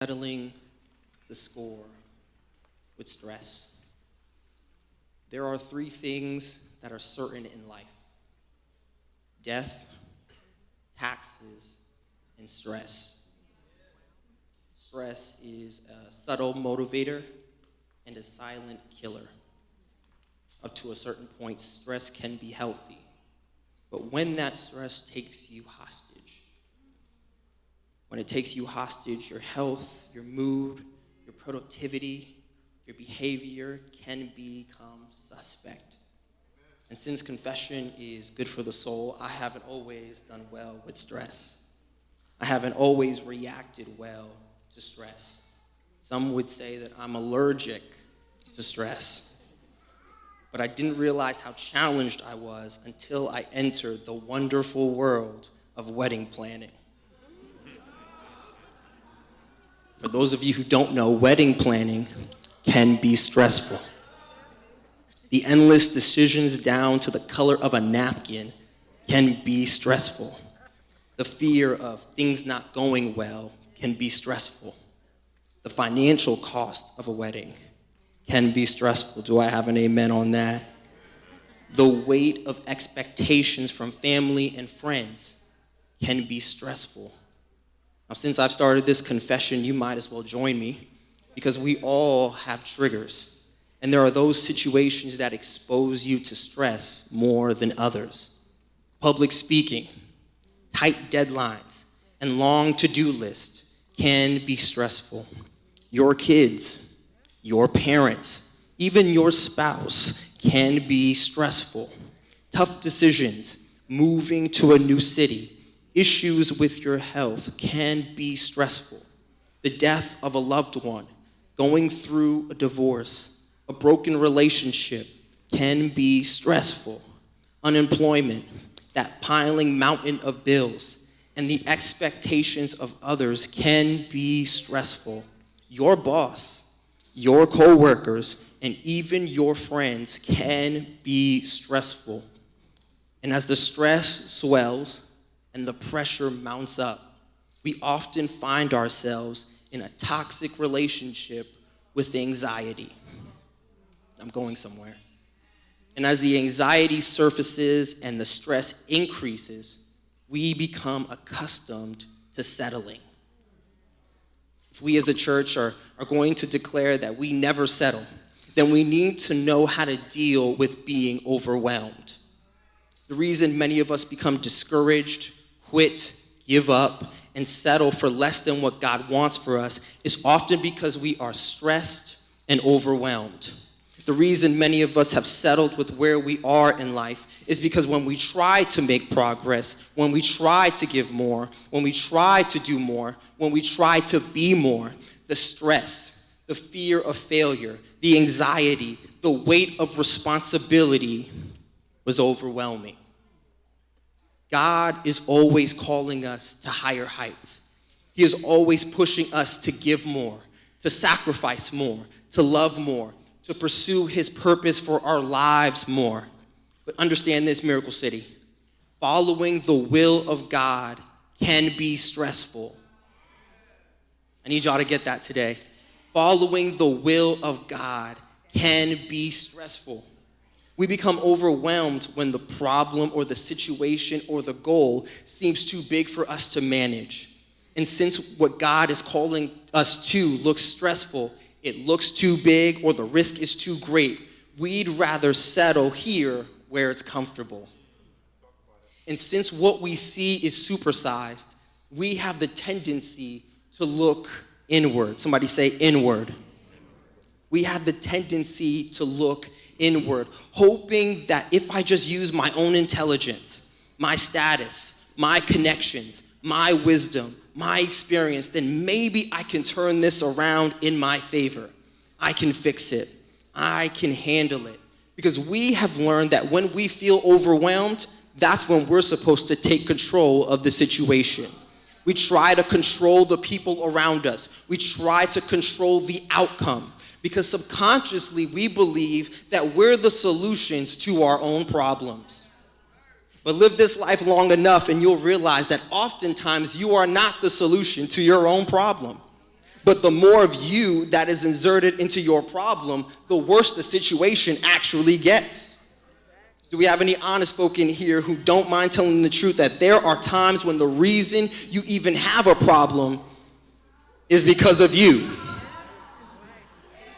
Settling the score with stress. There are three things that are certain in life: death, taxes, and stress. Stress is a subtle motivator and a silent killer. Up to a certain point, stress can be healthy. But when that stress takes you hostage, when it takes you hostage, your health, your mood, your productivity, your behavior can become suspect. And since confession is good for the soul, I haven't always done well with stress. I haven't always reacted well to stress. Some would say that I'm allergic to stress. But I didn't realize how challenged I was until I entered the wonderful world of wedding planning. For those of you who don't know, wedding planning can be stressful. The endless decisions down to the color of a napkin can be stressful. The fear of things not going well can be stressful. The financial cost of a wedding can be stressful. Do I have an amen on that? The weight of expectations from family and friends can be stressful. Now, since I've started this confession, you might as well join me, because we all have triggers. And there are those situations that expose you to stress more than others. Public speaking, tight deadlines, and long to-do lists can be stressful. Your kids, your parents, even your spouse can be stressful. Tough decisions, moving to a new city, issues with your health can be stressful. The death of a loved one, going through a divorce, a broken relationship can be stressful. Unemployment, that piling mountain of bills, and the expectations of others can be stressful. Your boss, your coworkers, and even your friends can be stressful. And as the stress swells and the pressure mounts up, we often find ourselves in a toxic relationship with anxiety. I'm going somewhere. And as the anxiety surfaces and the stress increases, we become accustomed to settling. If we as a church are going to declare that we never settle, then we need to know how to deal with being overwhelmed. The reason many of us become discouraged, quit, give up, and settle for less than what God wants for us is often because we are stressed and overwhelmed. The reason many of us have settled with where we are in life is because when we try to make progress, when we try to give more, when we try to do more, when we try to be more, the stress, the fear of failure, the anxiety, the weight of responsibility was overwhelming. God is always calling us to higher heights. He is always pushing us to give more, to sacrifice more, to love more, to pursue his purpose for our lives more. But understand this, Miracle City. Following the will of God can be stressful. I need y'all to get that today. Following the will of God can be stressful. We become overwhelmed when the problem or the situation or the goal seems too big for us to manage. And since what God is calling us to looks stressful, it looks too big, or the risk is too great, we'd rather settle here where it's comfortable. And since what we see is supersized, we have the tendency to look inward. Somebody say inward. We have the tendency to look inward, hoping that if I just use my own intelligence, my status, my connections, my wisdom, my experience, then maybe I can turn this around in my favor. I can fix it. I can handle it. Because we have learned that when we feel overwhelmed, that's when we're supposed to take control of the situation. We try to control the people around us. We try to control the outcome. Because subconsciously, we believe that we're the solutions to our own problems. But live this life long enough and you'll realize that oftentimes you are not the solution to your own problem. But the more of you that is inserted into your problem, the worse the situation actually gets. Do we have any honest folk in here who don't mind telling the truth that there are times when the reason you even have a problem is because of you?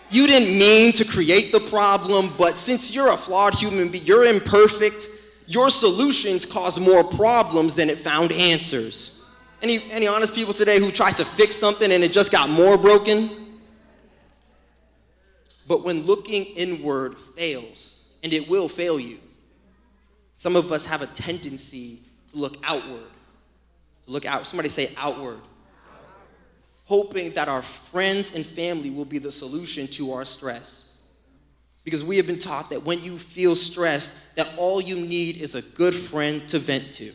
You didn't mean to create the problem, but since you're a flawed human being, you're imperfect, your solutions cause more problems than it found answers. Any honest people today who tried to fix something and it just got more broken? But when looking inward fails, and it will fail you, some of us have a tendency to look outward. Look out. Somebody say outward. Hoping that our friends and family will be the solution to our stress. Because we have been taught that when you feel stressed, that all you need is a good friend to vent to.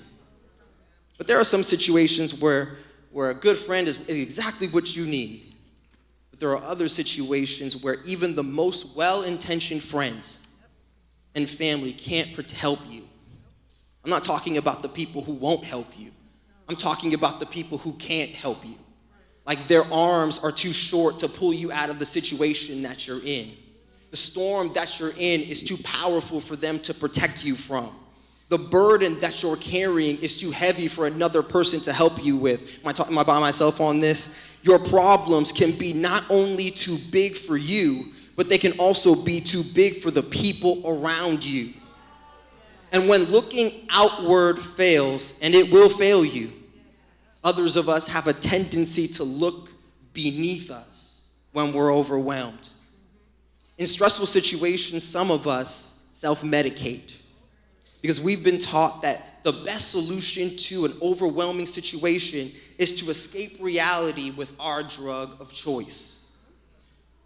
But there are some situations where a good friend is exactly what you need. But there are other situations where even the most well-intentioned friends and family can't help you. I'm not talking about the people who won't help you. I'm talking about the people who can't help you. Like their arms are too short to pull you out of the situation that you're in. The storm that you're in is too powerful for them to protect you from. The burden that you're carrying is too heavy for another person to help you with. Am I by myself on this? Your problems can be not only too big for you, but they can also be too big for the people around you. And when looking outward fails, and it will fail you, others of us have a tendency to look beneath us when we're overwhelmed. In stressful situations, some of us self-medicate because we've been taught that the best solution to an overwhelming situation is to escape reality with our drug of choice.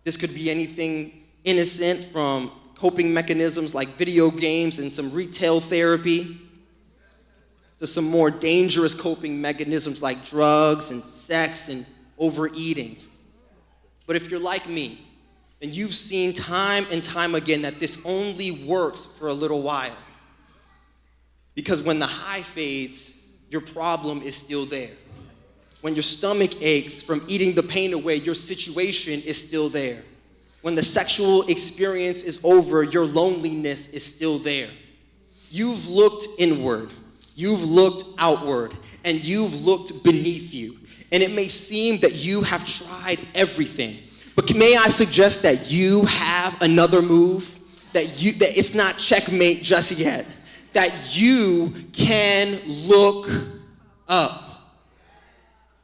This could be anything innocent from coping mechanisms like video games and some retail therapy to some more dangerous coping mechanisms like drugs and sex and overeating. But if you're like me, then you've seen time and time again that this only works for a little while. Because when the high fades, your problem is still there. When your stomach aches from eating the pain away, your situation is still there. When the sexual experience is over, your loneliness is still there. You've looked inward, you've looked outward, and you've looked beneath you. And it may seem that you have tried everything, but may I suggest that you have another move, that it's not checkmate just yet, that you can look up.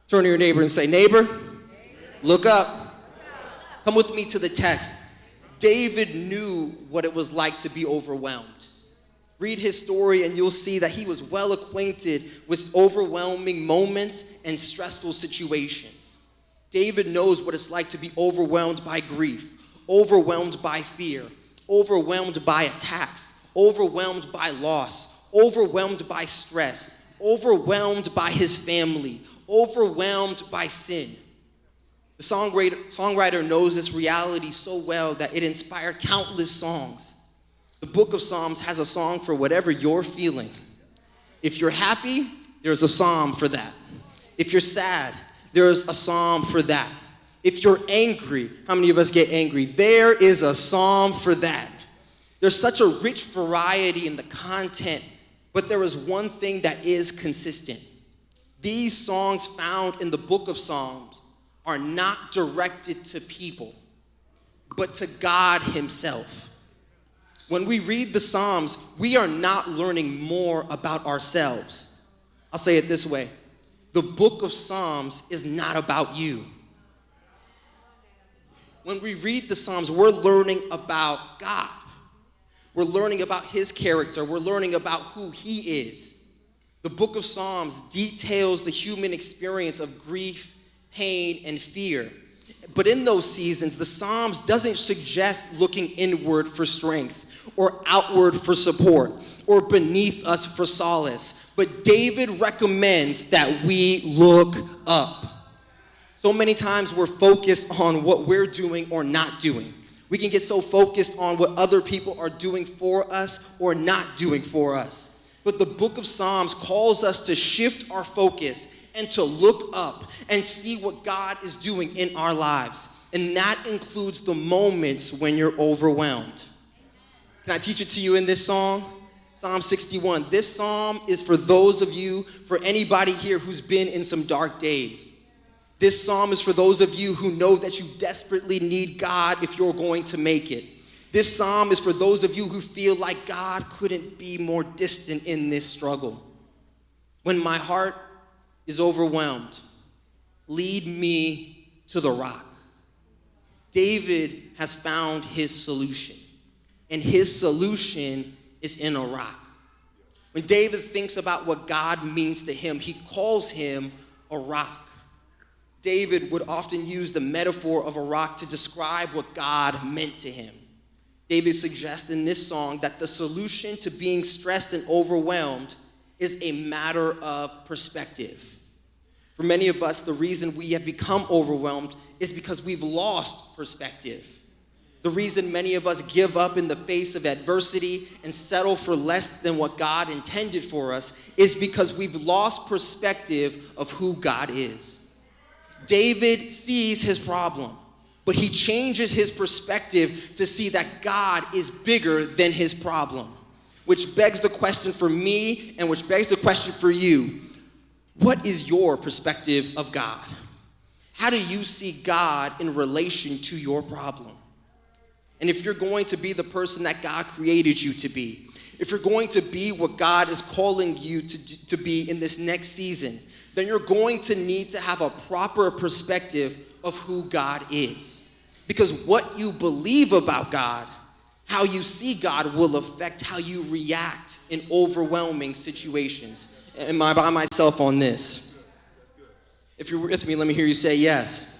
Turn to your neighbor and say, neighbor, look up. Come with me to the text. David knew what it was like to be overwhelmed. Read his story and you'll see that he was well acquainted with overwhelming moments and stressful situations. David knows what it's like to be overwhelmed by grief, overwhelmed by fear, overwhelmed by attacks, overwhelmed by loss, overwhelmed by stress, overwhelmed by his family, overwhelmed by sin. The songwriter knows this reality so well that it inspired countless songs. The book of Psalms has a song for whatever you're feeling. If you're happy, there's a psalm for that. If you're sad, there's a psalm for that. If you're angry, how many of us get angry? There is a psalm for that. There's such a rich variety in the content, but there is one thing that is consistent. These songs found in the book of Psalms are not directed to people, but to God himself. When we read the Psalms, we are not learning more about ourselves. I'll say it this way. The book of Psalms is not about you. When we read the Psalms, we're learning about God. We're learning about his character. We're learning about who he is. The book of Psalms details the human experience of grief, pain, and fear. But in those seasons, the Psalms doesn't suggest looking inward for strength or outward for support or beneath us for solace. But David recommends that we look up. So many times we're focused on what we're doing or not doing. We can get so focused on what other people are doing for us or not doing for us. But the book of Psalms calls us to shift our focus and to look up and see what God is doing in our lives. And that includes the moments when you're overwhelmed. Can I teach it to you in this song? Psalm 61. This psalm is for those of you, for anybody here who's been in some dark days. This psalm is for those of you who know that you desperately need God if you're going to make it. This psalm is for those of you who feel like God couldn't be more distant in this struggle. When my heart is overwhelmed, lead me to the rock. David has found his solution, and his solution is in a rock. When David thinks about what God means to him, he calls him a rock. David would often use the metaphor of a rock to describe what God meant to him. David suggests in this song that the solution to being stressed and overwhelmed is a matter of perspective. For many of us, the reason we have become overwhelmed is because we've lost perspective. The reason many of us give up in the face of adversity and settle for less than what God intended for us is because we've lost perspective of who God is. David sees his problem, but he changes his perspective to see that God is bigger than his problem, which begs the question for me and which begs the question for you. What is your perspective of God? How do you see God in relation to your problem? And if you're going to be the person that God created you to be, if you're going to be what God is calling you to be in this next season, then you're going to need to have a proper perspective of who God is. Because what you believe about God, how you see God, will affect how you react in overwhelming situations. Am I by myself on this? If you're with me, let me hear you say yes.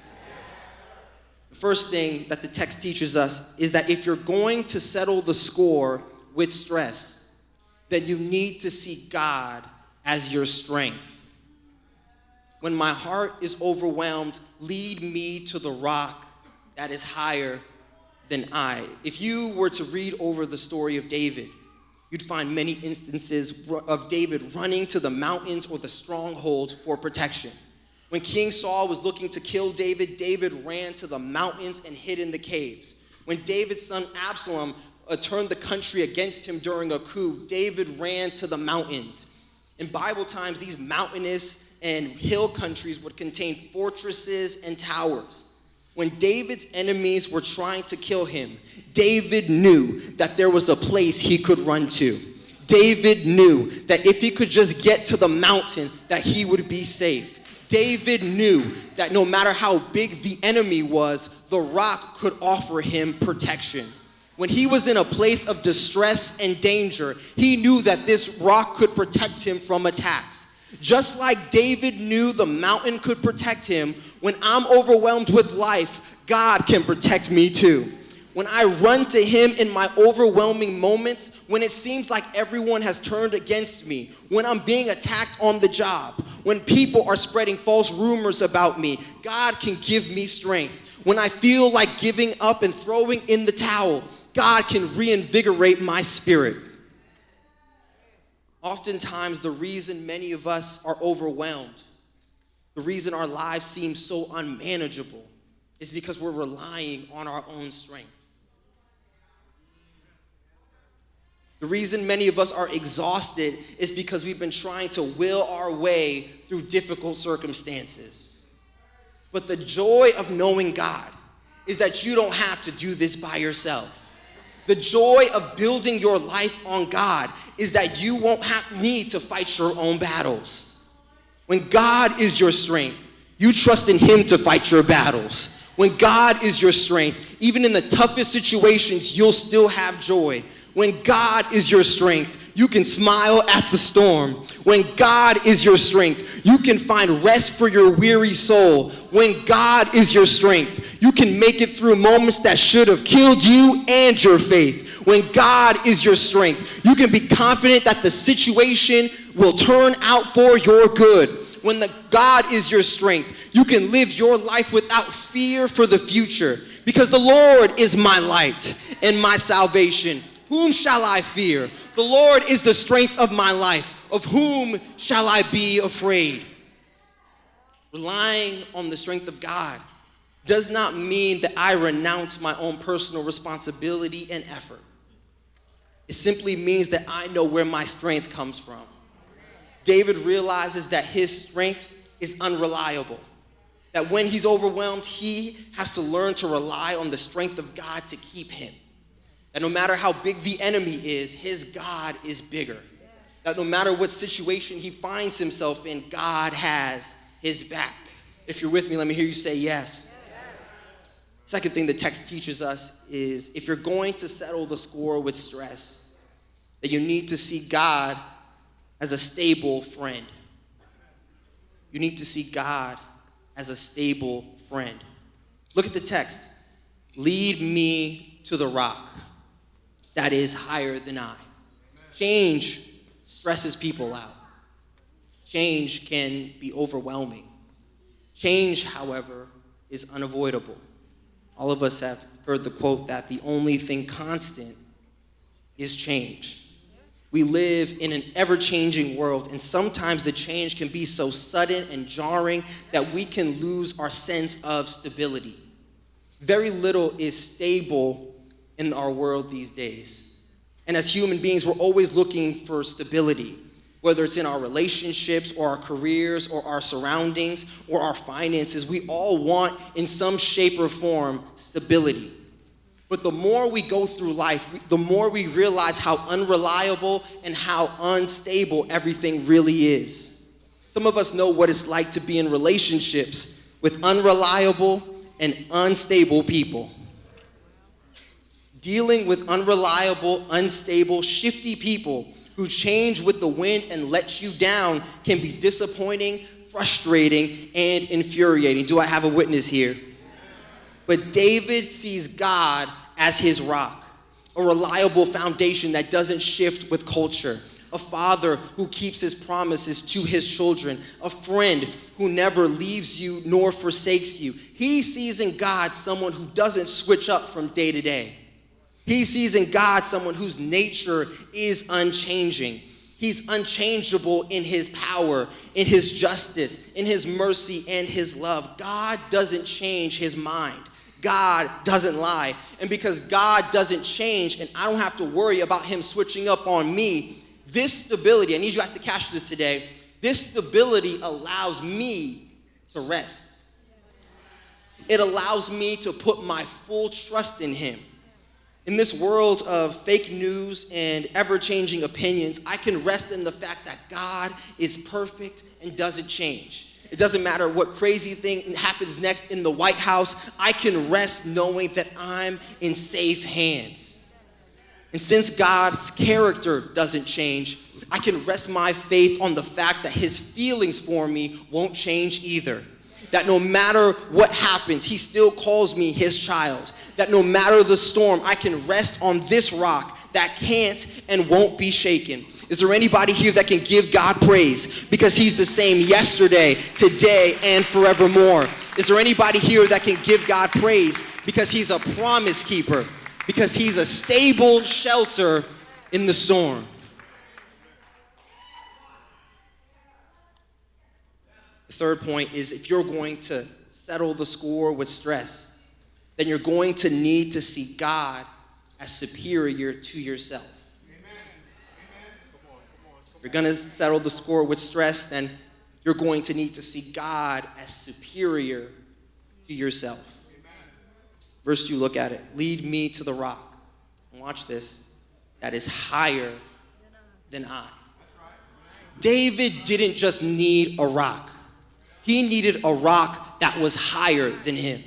The first thing that the text teaches us is that if you're going to settle the score with stress, then you need to see God as your strength. When my heart is overwhelmed, lead me to the rock that is higher than I. If you were to read over the story of David, you'd find many instances of David running to the mountains or the stronghold for protection. When King Saul was looking to kill David, David ran to the mountains and hid in the caves. When David's son Absalom turned the country against him during a coup, David ran to the mountains. In Bible times, these mountainous and hill countries would contain fortresses and towers. When David's enemies were trying to kill him, David knew that there was a place he could run to. David knew that if he could just get to the mountain, that he would be safe. David knew that no matter how big the enemy was, the rock could offer him protection. When he was in a place of distress and danger, he knew that this rock could protect him from attacks. Just like David knew the mountain could protect him, when I'm overwhelmed with life, God can protect me too. When I run to him in my overwhelming moments, when it seems like everyone has turned against me, when I'm being attacked on the job, when people are spreading false rumors about me, God can give me strength. When I feel like giving up and throwing in the towel, God can reinvigorate my spirit. Oftentimes, the reason many of us are overwhelmed, the reason our lives seem so unmanageable, is because we're relying on our own strength. The reason many of us are exhausted is because we've been trying to will our way through difficult circumstances. But the joy of knowing God is that you don't have to do this by yourself. The joy of building your life on God is that you won't need to fight your own battles. When God is your strength, you trust in him to fight your battles. When God is your strength, even in the toughest situations, you'll still have joy. When God is your strength, you can smile at the storm. When God is your strength, you can find rest for your weary soul. When God is your strength, you can make it through moments that should have killed you and your faith. When God is your strength, you can be confident that the situation will turn out for your good. When God is your strength, you can live your life without fear for the future, because the Lord is my light and my salvation. Whom shall I fear? The Lord is the strength of my life. Of whom shall I be afraid? relying on the strength of God does not mean that I renounce my own personal responsibility and effort. It simply means that I know where my strength comes from. David realizes that his strength is unreliable. That when he's overwhelmed, he has to learn to rely on the strength of God to keep him. That no matter how big the enemy is, his God is bigger. That no matter what situation he finds himself in, God has his back. If you're with me, let me hear you say yes. Second thing the text teaches us is if you're going to settle the score with stress, that you need to see God as a stable friend. You need to see God as a stable friend. Look at the text. Lead me to the rock that is higher than I. Change stresses people out. Change can be overwhelming. Change, however, is unavoidable. All of us have heard the quote that the only thing constant is change. We live in an ever-changing world, and sometimes the change can be so sudden and jarring that we can lose our sense of stability. Very little is stable in our world these days. And as human beings, we're always looking for stability, whether it's in our relationships or our careers or our surroundings or our finances. We all want, in some shape or form, stability. But the more we go through life, the more we realize how unreliable and how unstable everything really is. Some of us know what it's like to be in relationships with unreliable and unstable people. Dealing with unreliable, unstable, shifty people who change with the wind and let you down can be disappointing, frustrating, and infuriating. Do I have a witness here? But David sees God as his rock, a reliable foundation that doesn't shift with culture, a father who keeps his promises to his children, a friend who never leaves you nor forsakes you. He sees in God someone who doesn't switch up from day to day. He sees in God someone whose nature is unchanging. He's unchangeable in his power, in his justice, in his mercy, and his love. God doesn't change his mind. God doesn't lie. And because God doesn't change and I don't have to worry about him switching up on me, this stability, I need you guys to catch this today, this stability allows me to rest. It allows me to put my full trust in him. In this world of fake news and ever-changing opinions, I can rest in the fact that God is perfect and doesn't change. It doesn't matter what crazy thing happens next in the White House, I can rest knowing that I'm in safe hands. And since God's character doesn't change, I can rest my faith on the fact that his feelings for me won't change either. That no matter what happens, he still calls me his child. That no matter the storm, I can rest on this rock that can't and won't be shaken. Is there anybody here that can give God praise because he's the same yesterday, today, and forevermore? Is there anybody here that can give God praise because he's a promise keeper, because he's a stable shelter in the storm? The third point is if you're going to settle the score with stress, then you're going to need to see God as superior to yourself. If you're going to settle the score with stress, then you're going to need to see God as superior to yourself. Verse 2, look at it. Lead me to the rock. And watch this. That is higher than I. David didn't just need a rock. He needed a rock that was higher than him.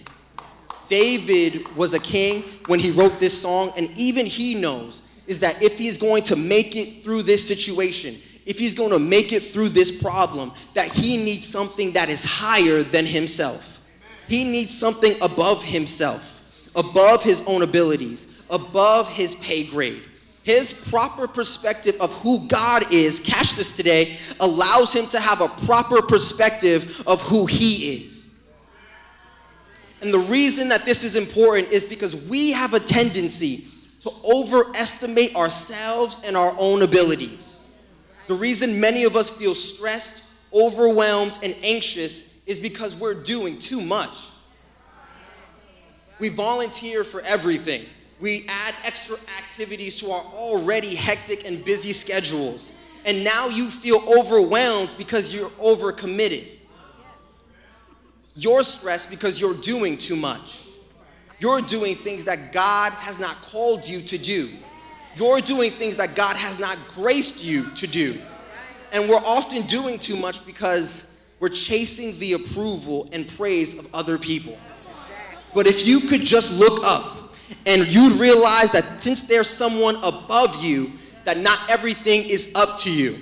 David was a king when he wrote this song, and even he knows is that if he's going to make it through this situation, if he's going to make it through this problem, that he needs something that is higher than himself. He needs something above himself, above his own abilities, above his pay grade. His proper perspective of who God is, catch this today, allows him to have a proper perspective of who he is. And the reason that this is important is because we have a tendency to overestimate ourselves and our own abilities. The reason many of us feel stressed, overwhelmed, and anxious is because we're doing too much. We volunteer for everything. We add extra activities to our already hectic and busy schedules. And now you feel overwhelmed because you're overcommitted. You're stressed because you're doing too much. You're doing things that God has not called you to do. You're doing things that God has not graced you to do. And we're often doing too much because we're chasing the approval and praise of other people. But if you could just look up and you'd realize that since there's someone above you, that not everything is up to you.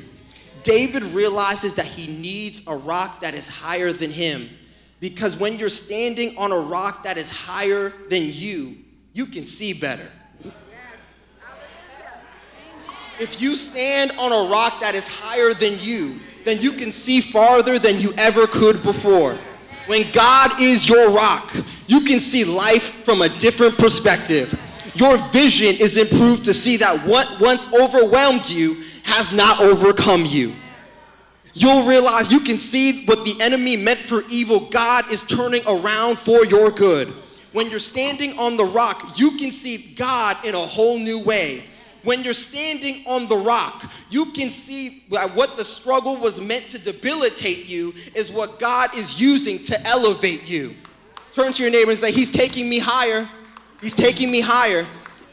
David realizes that he needs a rock that is higher than him, because when you're standing on a rock that is higher than you can see better. If you stand on a rock that is higher than you, then you can see farther than you ever could before. When God is your rock, you can see life from a different perspective. Your vision is improved to see that what once overwhelmed you has not overcome you. You'll realize you can see what the enemy meant for evil, God is turning around for your good. When you're standing on the rock, you can see God in a whole new way. When you're standing on the rock, you can see that what the struggle was meant to debilitate you is what God is using to elevate you. Turn to your neighbor and say, he's taking me higher. He's taking me higher.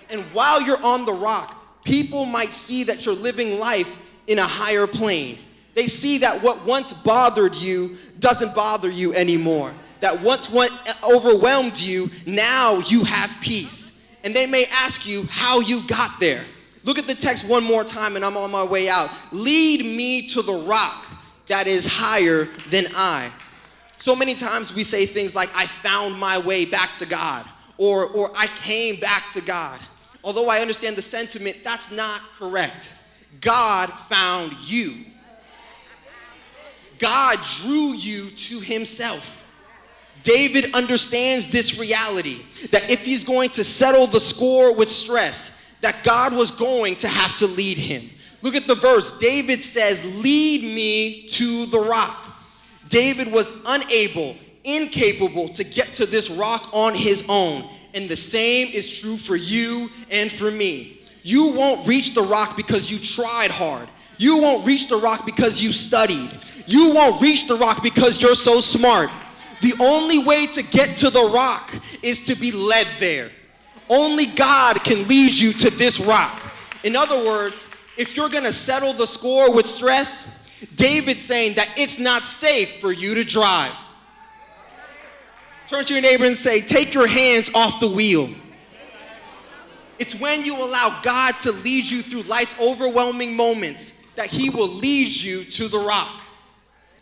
And while you're on the rock, people might see that you're living life in a higher plane. They see that what once bothered you doesn't bother you anymore. That once what overwhelmed you, now you have peace. And they may ask you how you got there. Look at the text one more time and I'm on my way out. Lead me to the rock that is higher than I. So many times we say things like, I found my way back to God, or I came back to God. Although I understand the sentiment, that's not correct. God found you. God drew you to himself. David understands this reality, that if he's going to settle the score with stress, that God was going to have to lead him. Look at the verse. David says, lead me to the rock. David was unable, incapable to get to this rock on his own. And the same is true for you and for me. You won't reach the rock because you tried hard. You won't reach the rock because you studied. You won't reach the rock because you're so smart. The only way to get to the rock is to be led there. Only God can lead you to this rock. In other words, if you're going to settle the score with stress, David's saying that it's not safe for you to drive. Turn to your neighbor and say, take your hands off the wheel. It's when you allow God to lead you through life's overwhelming moments that he will lead you to the rock.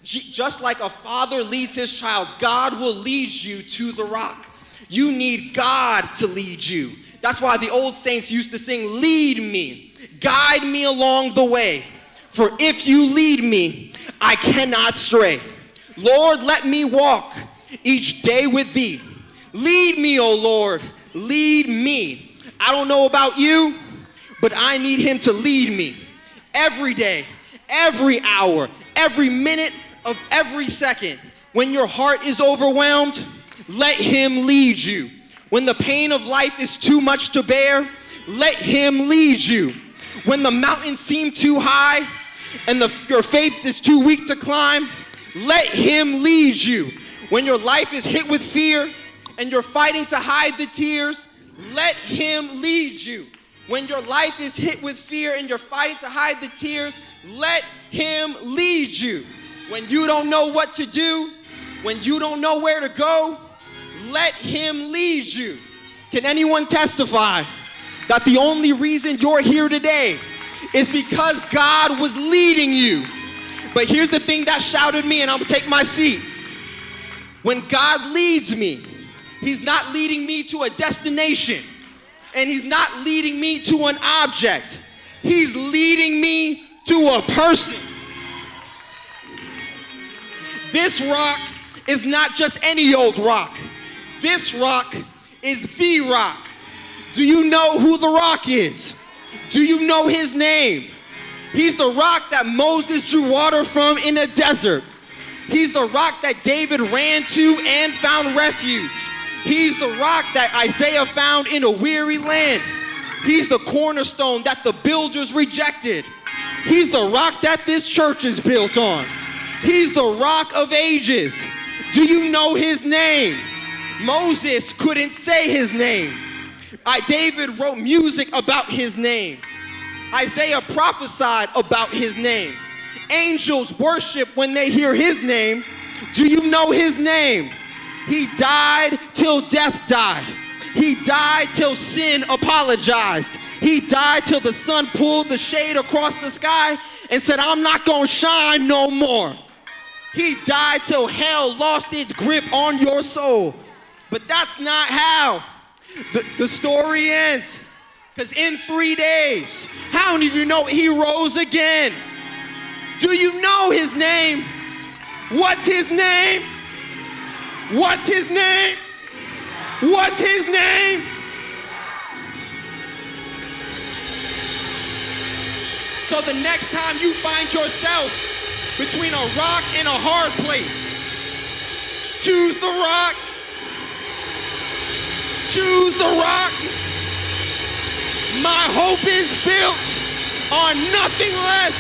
Just like a father leads his child, God will lead you to the rock. You need God to lead you. That's why the old saints used to sing, lead me, guide me along the way. For if you lead me, I cannot stray. Lord, let me walk each day with thee. Lead me, O Lord, lead me. I don't know about you, but I need him to lead me every day, every hour, every minute of every second. When your heart is overwhelmed, let him lead you. When the pain of life is too much to bear, let him lead you. When the mountains seem too high and your faith is too weak to climb, let him lead you. When your life is hit with fear and you're fighting to hide the tears, let him lead you. When your life is hit with fear and you're fighting to hide the tears, let him lead you. When you don't know what to do, when you don't know where to go, let him lead you. Can anyone testify that the only reason you're here today is because God was leading you? But here's the thing that shouted me, and I'm gonna take my seat. When God leads me, he's not leading me to a destination, and he's not leading me to an object. He's leading me to a person. This rock is not just any old rock. This rock is the rock. Do you know who the rock is? Do you know his name? He's the rock that Moses drew water from in a desert. He's the rock that David ran to and found refuge. He's the rock that Isaiah found in a weary land. He's the cornerstone that the builders rejected. He's the rock that this church is built on. He's the rock of ages. Do you know his name? Moses couldn't say his name. David wrote music about his name. Isaiah prophesied about his name. Angels worship when they hear his name. Do you know his name? He died till death died. He died till sin apologized. He died till the sun pulled the shade across the sky and said, I'm not gonna shine no more. He died till hell lost its grip on your soul. But that's not how the story ends. Because in 3 days, how many of you know he rose again? Do you know his name? What's his name? What's his name? What's his name? So the next time you find yourself between a rock and a hard place, choose the rock. Choose the rock. My hope is built on nothing less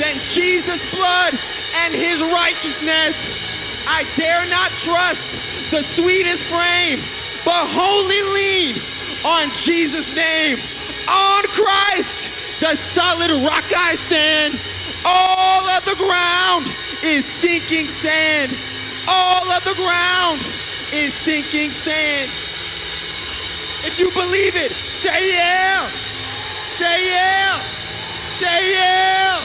than Jesus' blood and his righteousness. I dare not trust the sweetest frame, but wholly lean on Jesus' name. On Christ, the solid rock I stand. All of the ground is sinking sand. All of the ground is sinking sand. If you believe it, say yeah. Say yeah. Say yeah.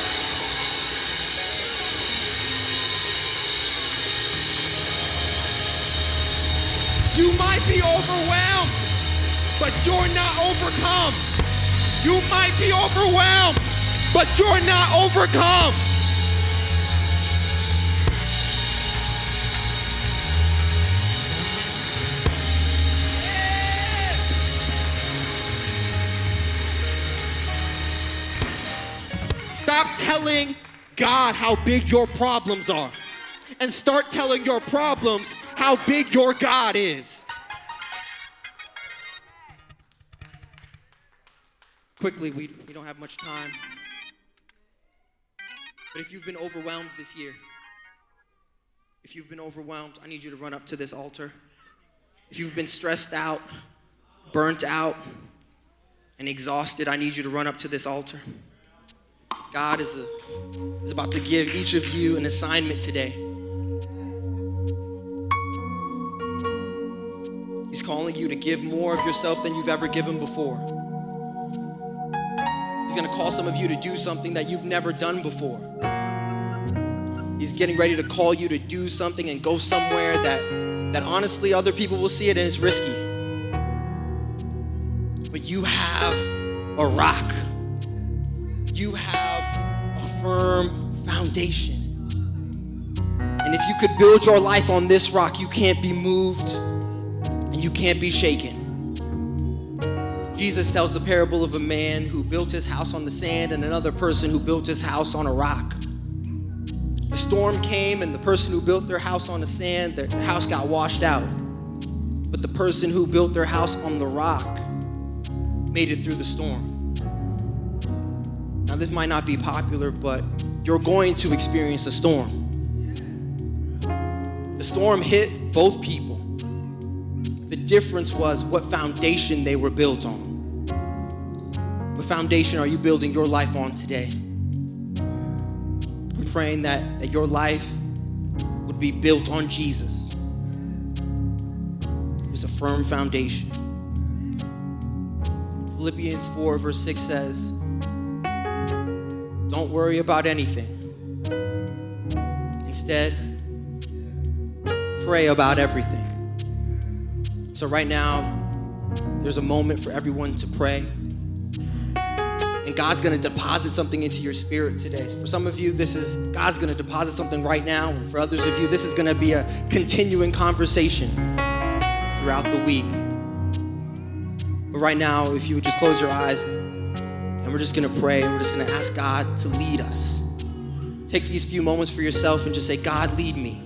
You might be overwhelmed, but you're not overcome. You might be overwhelmed, but you're not overcome. Stop telling God how big your problems are and start telling your problems how big your God is. Quickly, we don't have much time. But if you've been overwhelmed this year, if you've been overwhelmed, I need you to run up to this altar. If you've been stressed out, burnt out, and exhausted, I need you to run up to this altar. God is about to give each of you an assignment today. He's calling you to give more of yourself than you've ever given before. He's going to call some of you to do something that you've never done before. He's getting ready to call you to do something and go somewhere that honestly other people will see it and it's risky. But you have a rock. You have a firm foundation. And if you could build your life on this rock, you can't be moved and you can't be shaken. Jesus tells the parable of a man who built his house on the sand and another person who built his house on a rock. The storm came and the person who built their house on the sand, their house got washed out. But the person who built their house on the rock made it through the storm. Now, this might not be popular, but you're going to experience a storm. The storm hit both people. The difference was what foundation they were built on. What foundation are you building your life on today? I'm praying that your life would be built on Jesus. There's a firm foundation. Philippians 4 verse 6 says, don't worry about anything. Instead, pray about everything. So right now, there's a moment for everyone to pray. And God's gonna deposit something into your spirit today. So for some of you, God's gonna deposit something right now. And for others of you, this is gonna be a continuing conversation throughout the week. But right now, if you would just close your eyes, and we're just gonna pray, and we're just gonna ask God to lead us. take these few moments for yourself and just say, God, lead me.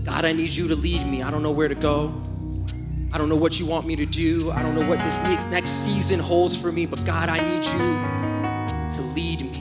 God, I need you to lead me. I don't know where to go. I don't know what you want me to do. I don't know what this next season holds for me, but God, I need you to lead me.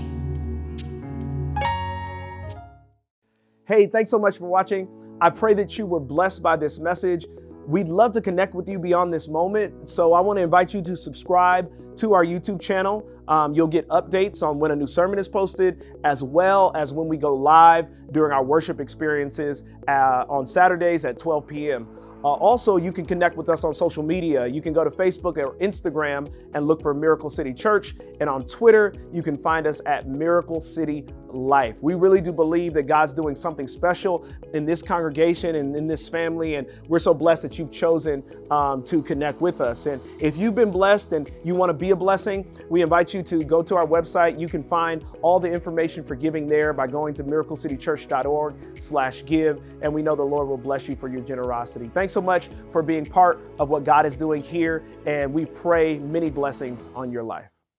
Hey, thanks so much for watching. I pray that you were blessed by this message. We'd love to connect with you beyond this moment. So I want to invite you to subscribe to our YouTube channel. You'll get updates on when a new sermon is posted, as well as when we go live during our worship experiences on Saturdays at 12 p.m. Also, you can connect with us on social media. You can go to Facebook or Instagram and look for Miracle City Church. And on Twitter, you can find us at Miracle City Life. We really do believe that God's doing something special in this congregation and in this family. And we're so blessed that you've chosen to connect with us. And if you've been blessed and you want to be a blessing, we invite you to go to our website. You can find all the information for giving there by going to miraclecitychurch.org/give. And we know the Lord will bless you for your generosity. Thanks so much for being part of what God is doing here. And we pray many blessings on your life.